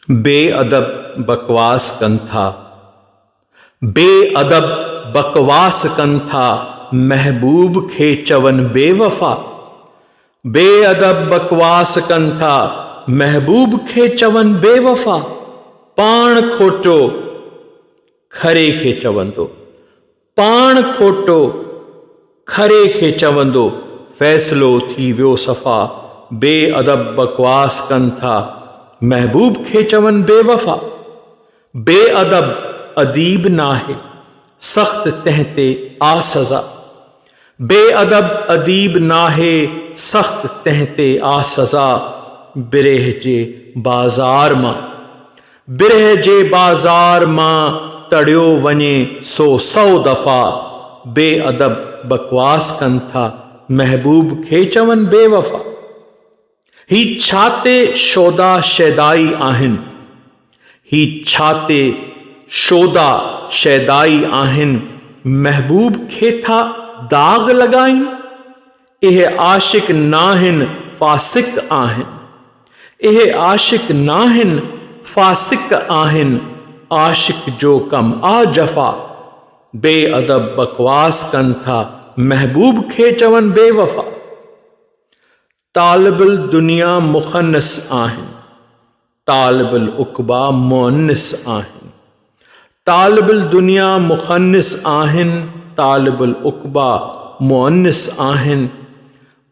बेअदब बकवास कनि था, बेअदब बकवास कनि था, महबूब खे चवनि बेवफा। बेअदब बकवास कनि था, महबूब खे चवनि बेवफा। पाण खोटो खरे खे चवंदो, पाण खोटो खरे खे चवंदो, फ़ैसिलो थी वियो सफ़ा। बेअदब बकवास कनि था, महबूब खे चवनि बेवफा। बेअदब अदीब नाहे, सख्त तंहिं ते आ सज़ा। बेअदब अदीब नाहे, सख्त तंहिं ते आ सज़ा। बिरह जे बाज़ार मां, बिरह जे बाज़ार मां तड़ियो वञे सो 100 दफ़ा। बेअदब बकवास कनि था, महबूब खे चवनि बेवफा। ही छाते शोदा शैदाई आहिनि, ही छाते शोदा शैदाई आहिनि, महबूब खे था दाग़ लॻाइनि। इहे आशिक नाहिनि फ़ासिक आहिनि, इहे आशिक नाहिनि फ़ासिक आहिनि, आशिक जो कम आ जफ़ा। बेअदब बकवास कनि था, महबूब खे चवनि बेवफा। तालिबुल दुनिया मुख़न्निस आहिनि, तालिबुल उक़बा मुअन्निस आहिनि। तालिबुल दुनिया मुख़न्निस आहिनि, तालिबुल उक़बा मुअन्निस आहिनि।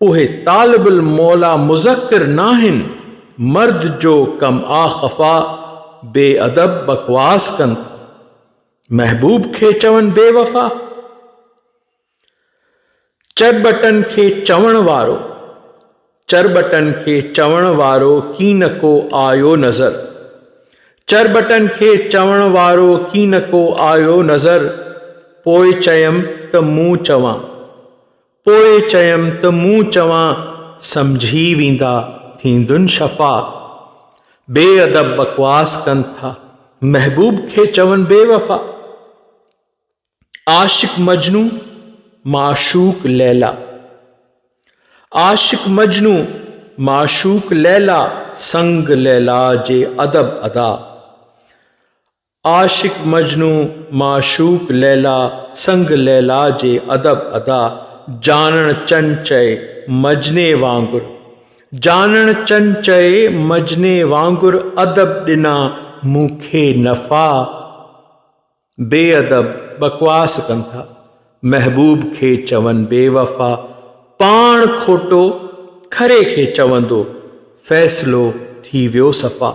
उहे तालिबुल मौला मुज़क्किर नाहिनि, मर्द जो कम आ ख़फ़ा। बेअदब बकवास कनि, महबूब खे चवनि बेवफा। चरबटन खे चवण वारो, चरबटन खे चवण वारो की न को आयो नज़र। चरबटन खे चवण वारो की न को आयो नज़र। पोइ चयमि त मूं चवां, पोइ चयमि त मूं चवां, सम्झी वेंदा थींदुनि शफ़ा। बेअदब बकवास कनि था, महबूब खे चवनि बेवफा। आशिक मजनू माशूक लैला, आशिक मजनू माशूक लैला, संग लैला जे अदब अदा। आशिक मजनू माशूक लैला, संग लैला जे अदब अदा। जानण चंचय मजने वांगुर, जानण चंचय मजने वांगुर, अदब ॾिना मूंखे नफ़ा। बेअदब बकवास कनि था, महबूब खे चवनि बेवफा। पाण खोटो खरे खे चवंदो, फ़ैसिलो थी वियो सफ़ा।